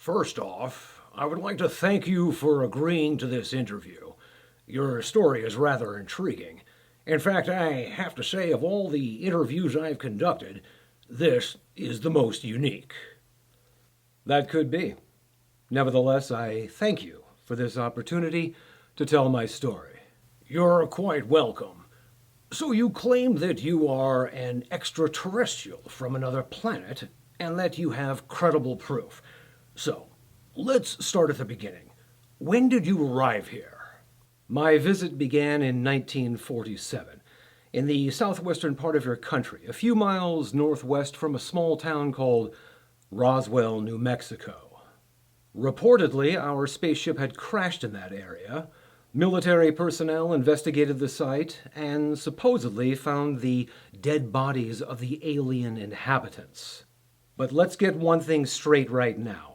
First off, I would like to thank you for agreeing to this interview. Your story is rather intriguing. In fact, I have to say, of all the interviews I've conducted, this is the most unique. That could be. Nevertheless, I thank you for this opportunity to tell my story. You're quite welcome. So you claim that you are an extraterrestrial from another planet and that you have credible proof. So, let's start at the beginning. When did you arrive here? My visit began in 1947, in the southwestern part of your country, a few miles northwest from a small town called Roswell, New Mexico. Reportedly, our spaceship had crashed in that area. Military personnel investigated the site and supposedly found the dead bodies of the alien inhabitants. But let's get one thing straight right now.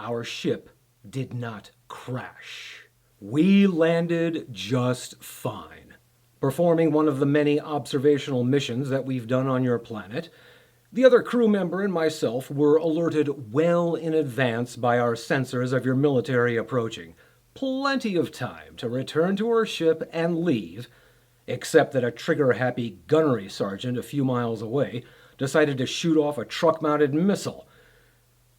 Our ship did not crash. We landed just fine, performing one of the many observational missions that we've done on your planet. The other crew member and myself were alerted well in advance by our sensors of your military approaching. Plenty of time to return to our ship and leave, except that a trigger-happy gunnery sergeant a few miles away decided to shoot off a truck-mounted missile.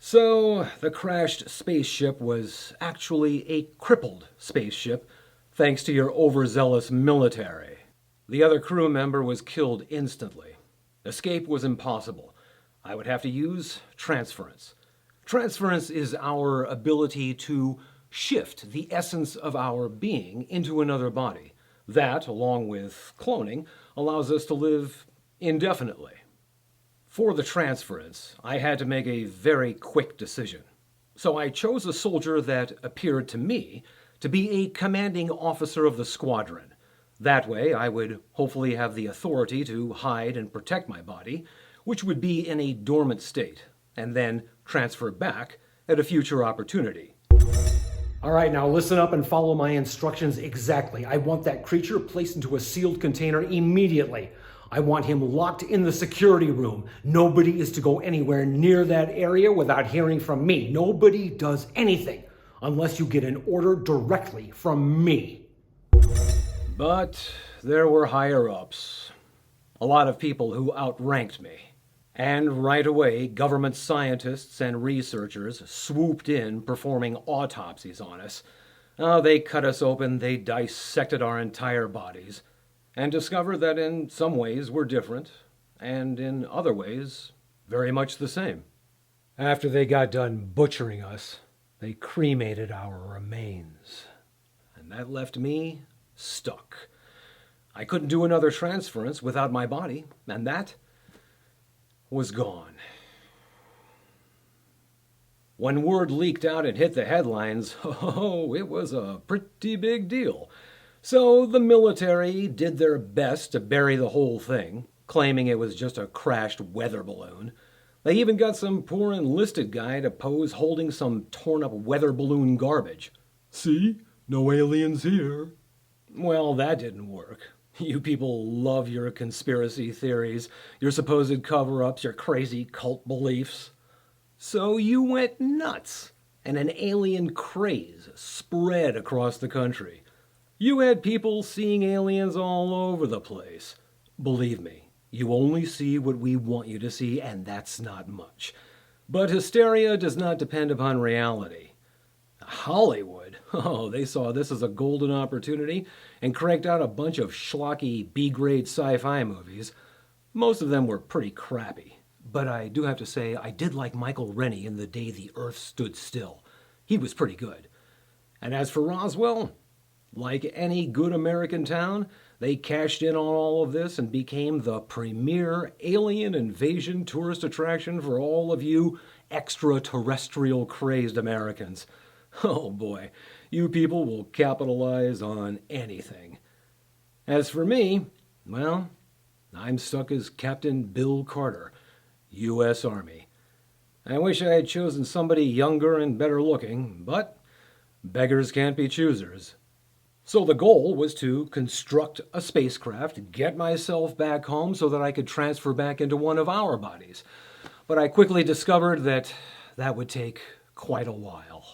So, the crashed spaceship was actually a crippled spaceship, thanks to your overzealous military. The other crew member was killed instantly. Escape was impossible. I would have to use transference. Transference is our ability to shift the essence of our being into another body. That, along with cloning, allows us to live indefinitely. For the transference, I had to make a very quick decision. So I chose a soldier that appeared to me to be a commanding officer of the squadron. That way, I would hopefully have the authority to hide and protect my body, which would be in a dormant state, and then transfer back at a future opportunity. All right, now listen up and follow my instructions exactly. I want that creature placed into a sealed container immediately. I want him locked in the security room. Nobody is to go anywhere near that area without hearing from me. Nobody does anything unless you get an order directly from me. But there were higher-ups, a lot of people who outranked me. And right away, government scientists and researchers swooped in performing autopsies on us. They cut us open, they dissected our entire bodies, and discovered that in some ways we're different, and in other ways, very much the same. After they got done butchering us, they cremated our remains. And that left me stuck. I couldn't do another transference without my body, and that was gone. When word leaked out and hit the headlines, oh, it was a pretty big deal. So the military did their best to bury the whole thing, claiming it was just a crashed weather balloon. They even got some poor enlisted guy to pose holding some torn-up weather balloon garbage. See? No aliens here. Well, that didn't work. You people love your conspiracy theories, your supposed cover-ups, your crazy cult beliefs. So you went nuts, and an alien craze spread across the country. You had people seeing aliens all over the place. Believe me, you only see what we want you to see, and that's not much. But hysteria does not depend upon reality. Hollywood, they saw this as a golden opportunity and cranked out a bunch of schlocky B-grade sci-fi movies. Most of them were pretty crappy. But I do have to say, I did like Michael Rennie in The Day the Earth Stood Still. He was pretty good. And as for Roswell, like any good American town, they cashed in on all of this and became the premier alien invasion tourist attraction for all of you extraterrestrial crazed Americans. Oh boy, you people will capitalize on anything. As for me, well, I'm stuck as Captain Bill Carter, U.S. Army. I wish I had chosen somebody younger and better looking, but beggars can't be choosers. So the goal was to construct a spacecraft, get myself back home so that I could transfer back into one of our bodies. But I quickly discovered that that would take quite a while.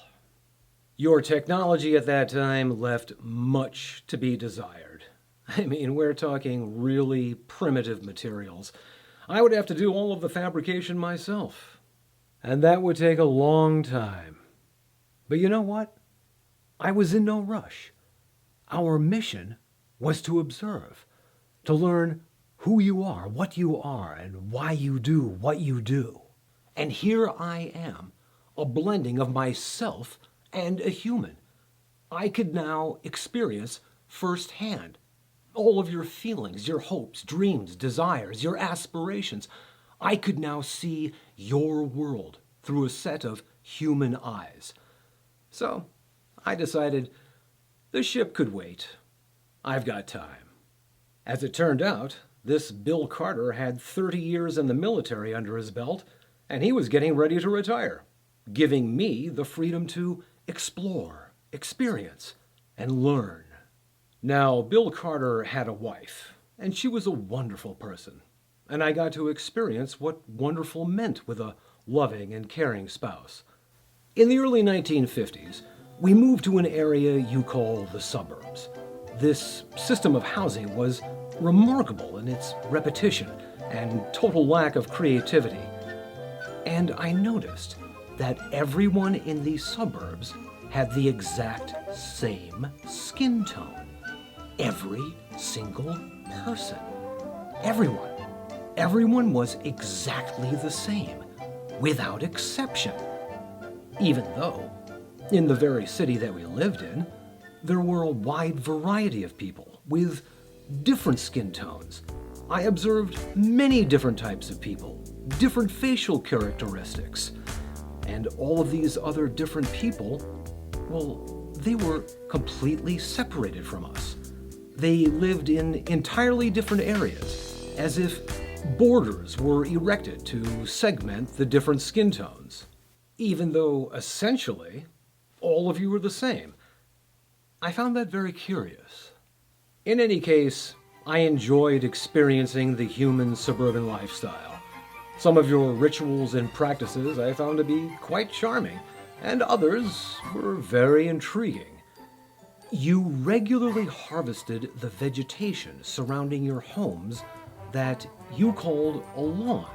Your technology at that time left much to be desired. I mean, we're talking really primitive materials. I would have to do all of the fabrication myself. And that would take a long time. But you know what? I was in no rush. Our mission was to observe, to learn who you are, and why you do what you do. And here I am, a blending of myself and a human. I could now experience firsthand all of your feelings, your hopes, dreams, desires, your aspirations. I could now see your world through a set of human eyes. So I decided the ship could wait. I've got time. As it turned out, this Bill Carter had 30 years in the military under his belt, and he was getting ready to retire, giving me the freedom to explore, experience, and learn. Now, Bill Carter had a wife, and she was a wonderful person, and I got to experience what wonderful meant with a loving and caring spouse. In the early 1950s, we moved to an area you call the suburbs. This system of housing was remarkable in its repetition and total lack of creativity. And I noticed that everyone in these suburbs had the exact same skin tone. Every single person. Everyone. Everyone was exactly the same, without exception. Even though, in the very city that we lived in, there were a wide variety of people with different skin tones. I observed many different types of people, different facial characteristics. And all of these other different people, well, they were completely separated from us. They lived in entirely different areas, as if borders were erected to segment the different skin tones, even though essentially all of you were the same. I found that very curious. In any case, I enjoyed experiencing the human suburban lifestyle. Some of your rituals and practices I found to be quite charming, and others were very intriguing. You regularly harvested the vegetation surrounding your homes that you called a lawn,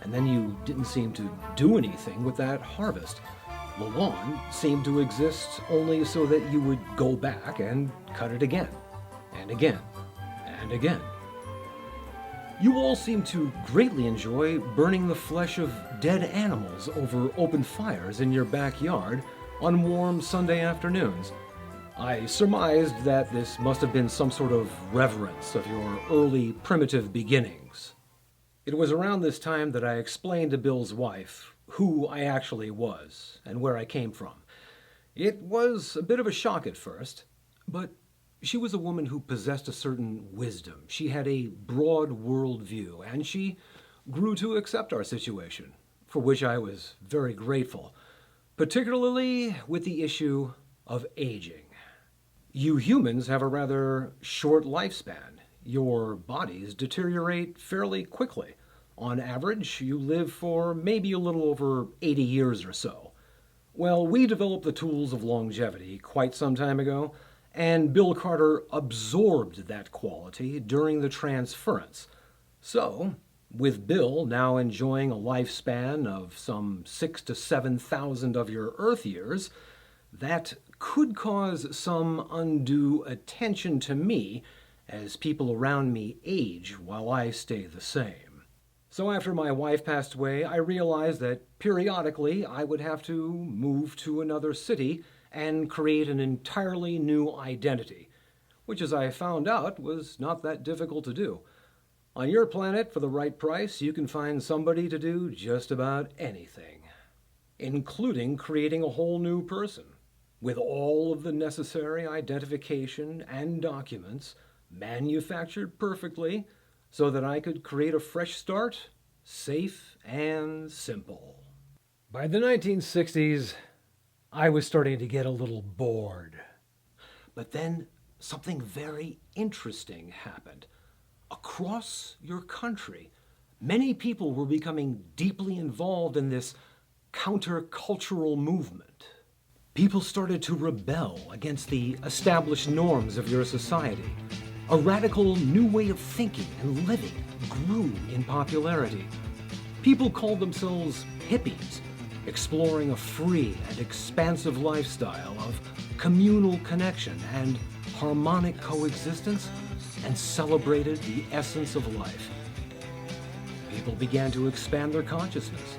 and then you didn't seem to do anything with that harvest. The lawn seemed to exist only so that you would go back and cut it again, and again, and again. You all seem to greatly enjoy burning the flesh of dead animals over open fires in your backyard on warm Sunday afternoons. I surmised that this must have been some sort of reverence of your early primitive beginnings. It was around this time that I explained to Bill's wife who I actually was and where I came from. It was a bit of a shock at first, but she was a woman who possessed a certain wisdom. She had a broad world view, and she grew to accept our situation, for which I was very grateful, particularly with the issue of aging. You humans have a rather short lifespan. Your bodies deteriorate fairly quickly. On average, you live for maybe a little over 80 years or so. Well, we developed the tools of longevity quite some time ago, and Bill Carter absorbed that quality during the transference. So, with Bill now enjoying a lifespan of some 6,000 to 7,000 of your Earth years, that could cause some undue attention to me as people around me age while I stay the same. So after my wife passed away, I realized that periodically I would have to move to another city and create an entirely new identity, which, as I found out, was not that difficult to do. On your planet, for the right price, you can find somebody to do just about anything, including creating a whole new person, with all of the necessary identification and documents manufactured perfectly so that I could create a fresh start, safe and simple. By the 1960s, I was starting to get a little bored. But then something very interesting happened. Across your country, many people were becoming deeply involved in this countercultural movement. People started to rebel against the established norms of your society. A radical new way of thinking and living grew in popularity. People called themselves hippies, exploring a free and expansive lifestyle of communal connection and harmonic coexistence, and celebrated the essence of life. People began to expand their consciousness,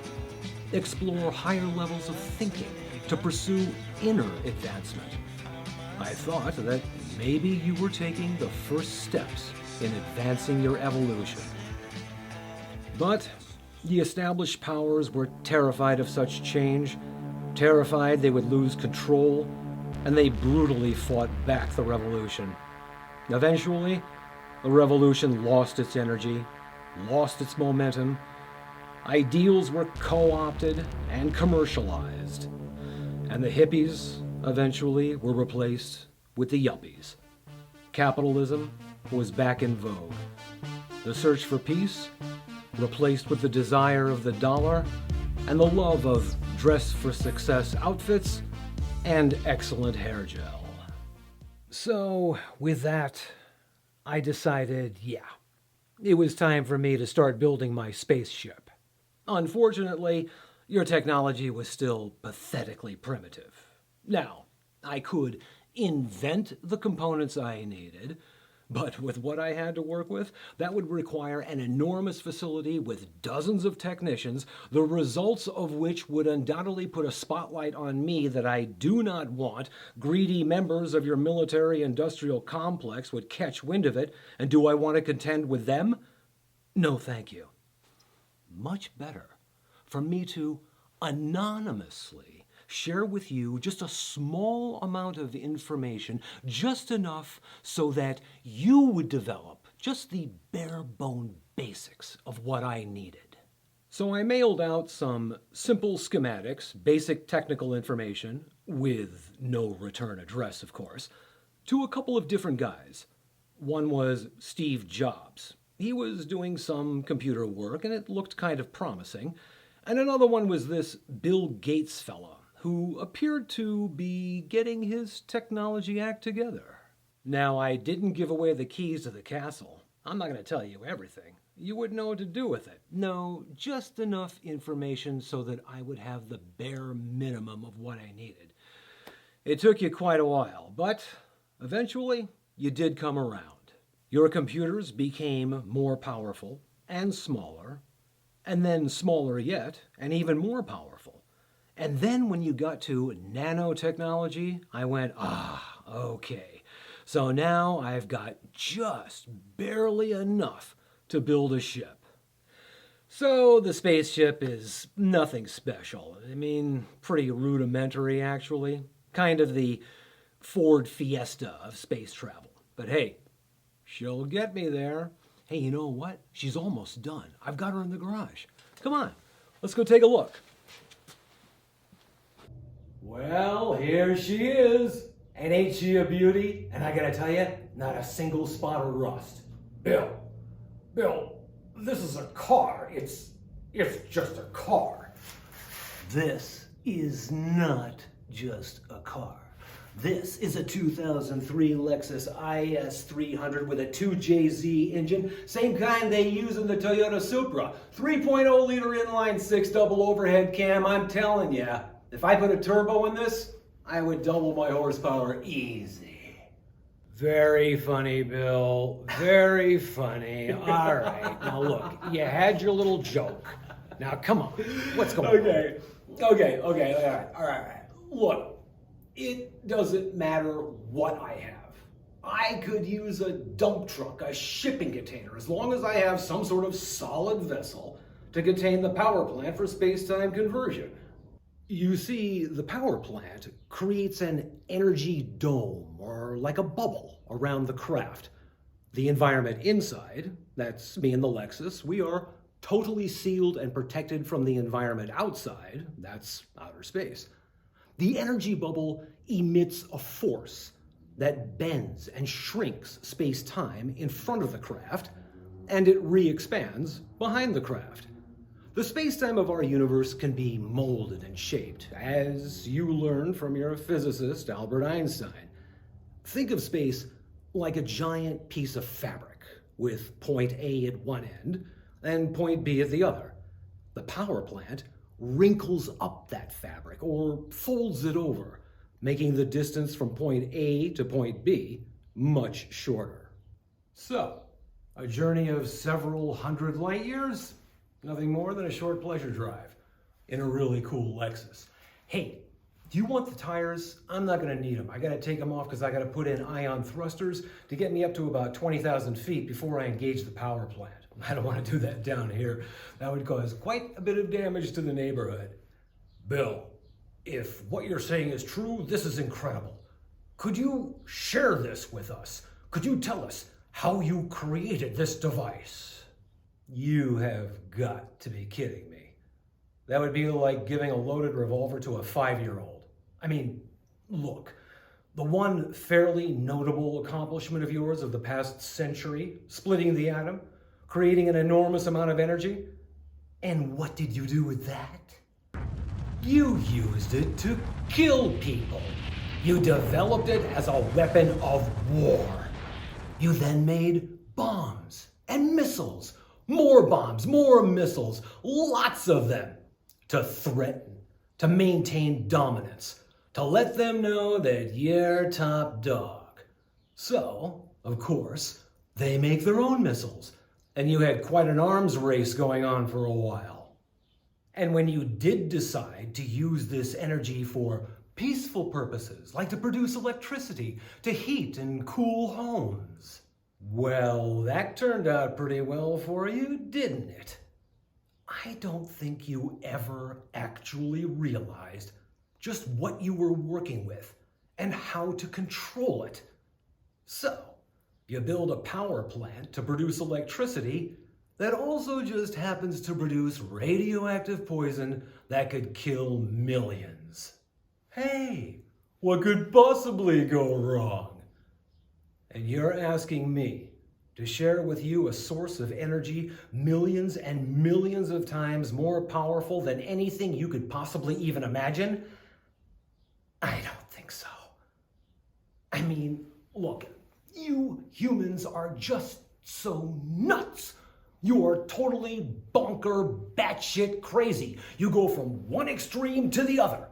explore higher levels of thinking to pursue inner advancement. I thought that maybe you were taking the first steps in advancing your evolution. But the established powers were terrified of such change, terrified they would lose control, and they brutally fought back the revolution. Eventually, the revolution lost its energy, lost its momentum. Ideals were co-opted and commercialized, and the hippies eventually were replaced with the yuppies. Capitalism was back in vogue. The search for peace replaced with the desire of the dollar and the love of dress-for-success outfits and excellent hair gel. So, with that, I decided, it was time for me to start building my spaceship. Unfortunately, your technology was still pathetically primitive. Now, I could invent the components I needed, but with what I had to work with, that would require an enormous facility with dozens of technicians, the results of which would undoubtedly put a spotlight on me that I do not want. Greedy members of your military-industrial complex would catch wind of it, and do I want to contend with them? No, thank you. Much better for me to anonymously share with you just a small amount of information, just enough so that you would develop just the bare-bone basics of what I needed. So I mailed out some simple schematics, basic technical information, with no return address, of course, to a couple of different guys. One was Steve Jobs. He was doing some computer work, and it looked kind of promising. And another one was this Bill Gates fella, who appeared to be getting his technology act together. Now, I didn't give away the keys to the castle. I'm not going to tell you everything. You wouldn't know what to do with it. No, just enough information so that I would have the bare minimum of what I needed. It took you quite a while, but eventually you did come around. Your computers became more powerful and smaller, and then smaller yet and even more powerful. And then when you got to nanotechnology, I went, okay. So now I've got just barely enough to build a ship. So the spaceship is nothing special. I mean, pretty rudimentary actually. Kind of the Ford Fiesta of space travel. But hey, she'll get me there. Hey, you know what? She's almost done. I've got her in the garage. Come on, let's go take a look. Well, here she is. And ain't she a beauty? And I gotta tell you, not a single spot of rust. Bill, this is a car. It's just a car. This is not just a car. This is a 2003 Lexus IS 300 with a 2JZ engine, same kind they use in the Toyota Supra. 3.0 liter inline six double overhead cam. I'm telling you, if I put a turbo in this, I would double my horsepower easy. Very funny, Bill. Very funny. All right. Now look, you had your little joke. Now come on. What's going on? Okay. All right. Look, it doesn't matter what I have. I could use a dump truck, a shipping container, as long as I have some sort of solid vessel to contain the power plant for space-time conversion. You see, the power plant creates an energy dome, or like a bubble, around the craft. The environment inside, that's me and the Lexus, we are totally sealed and protected from the environment outside, that's outer space. The energy bubble emits a force that bends and shrinks space-time in front of the craft, and it re-expands behind the craft. The space-time of our universe can be molded and shaped, as you learned from your physicist, Albert Einstein. Think of space like a giant piece of fabric, with point A at one end and point B at the other. The power plant wrinkles up that fabric or folds it over, making the distance from point A to point B much shorter. So, a journey of several hundred light years? Nothing more than a short pleasure drive in a really cool Lexus. Hey, do you want the tires? I'm not gonna need them. I gotta take them off because I gotta put in ion thrusters to get me up to about 20,000 feet before I engage the power plant. I don't want to do that down here. That would cause quite a bit of damage to the neighborhood. Bill, if what you're saying is true, this is incredible. Could you share this with us? Could you tell us how you created this device? You have got to be kidding me. That would be like giving a loaded revolver to a 5-year-old. I mean, look, the one fairly notable accomplishment of yours of the past century, splitting the atom, creating an enormous amount of energy, and what did you do with that? You used it to kill people. You developed it as a weapon of war. You then made bombs and missiles, more bombs, more missiles, lots of them, to threaten, to maintain dominance, to let them know that you're top dog. So, of course, they make their own missiles, and you had quite an arms race going on for a while. And when you did decide to use this energy for peaceful purposes, like to produce electricity, to heat and cool homes, well, that turned out pretty well for you, didn't it? I don't think you ever actually realized just what you were working with and how to control it. So, you build a power plant to produce electricity that also just happens to produce radioactive poison that could kill millions. Hey, what could possibly go wrong? And you're asking me to share with you a source of energy millions and millions of times more powerful than anything you could possibly even imagine? I don't think so. I mean, look, you humans are just so nuts. You are totally bonker, batshit crazy. You go from one extreme to the other.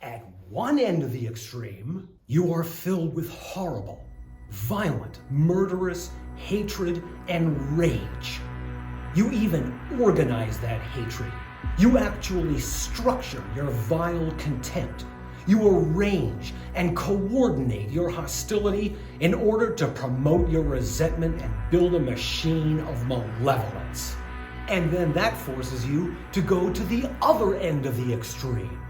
At one end of the extreme, you are filled with horrible, violent, murderous hatred and rage. You even organize that hatred. You actually structure your vile contempt. You arrange and coordinate your hostility in order to promote your resentment and build a machine of malevolence. And then that forces you to go to the other end of the extreme,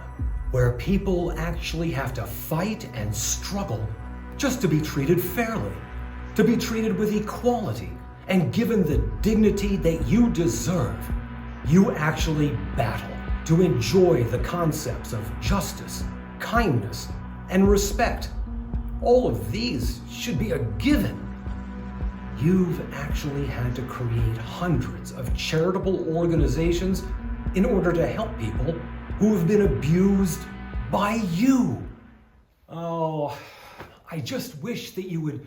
where people actually have to fight and struggle just to be treated fairly, to be treated with equality and given the dignity that you deserve. You actually battle to enjoy the concepts of justice, kindness, and respect. All of these should be a given. You've actually had to create hundreds of charitable organizations in order to help people who have been abused by you. Oh, I just wish that you would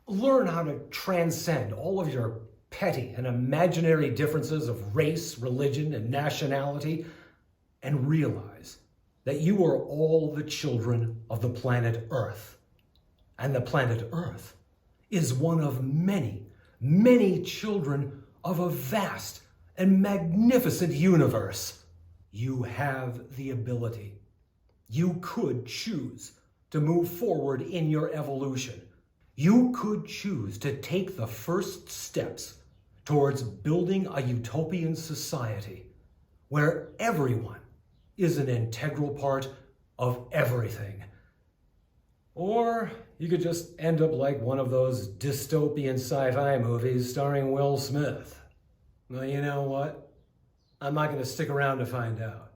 learn how to transcend all of your petty and imaginary differences of race, religion, and nationality, and realize that you are all the children of the planet Earth. And the planet Earth is one of many, many children of a vast and magnificent universe. You have the ability. You could choose to move forward in your evolution. You could choose to take the first steps towards building a utopian society where everyone is an integral part of everything. Or you could just end up like one of those dystopian sci-fi movies starring Will Smith. Well, you know what? I'm not going to stick around to find out.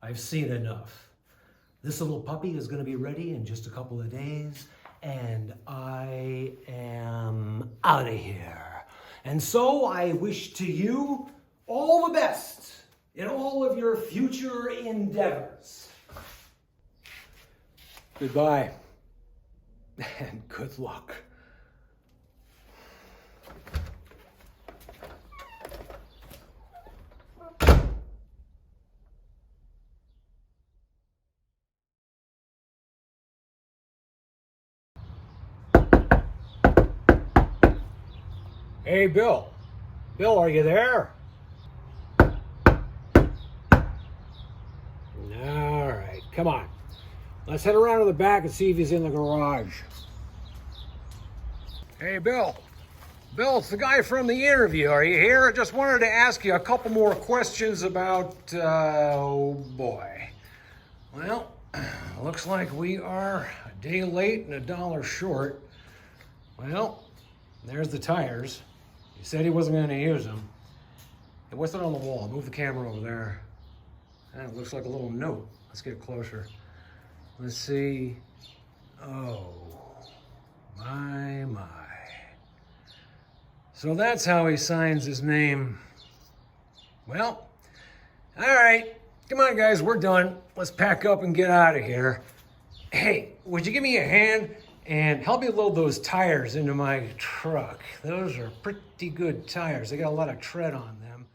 I've seen enough. This little puppy is going to be ready in just a couple of days, and I am out of here. And so I wish to you all the best in all of your future endeavors. Goodbye, and good luck. Hey, Bill. Bill, are you there? All right, come on. Let's head around to the back and see if he's in the garage. Hey, Bill. Bill, it's the guy from the interview. Are you here? I just wanted to ask you a couple more questions about, oh boy. Well, looks like we are a day late and $1 short. Well, there's the tires. He said he wasn't going to use them. And what's that on the wall? Move the camera over there. It looks like a little note. Let's get closer. Let's see. Oh, my. So that's how he signs his name. Well, all right. Come on, guys, we're done. Let's pack up and get out of here. Hey, would you give me a hand and help me load those tires into my truck? Those are pretty good tires. They got a lot of tread on them.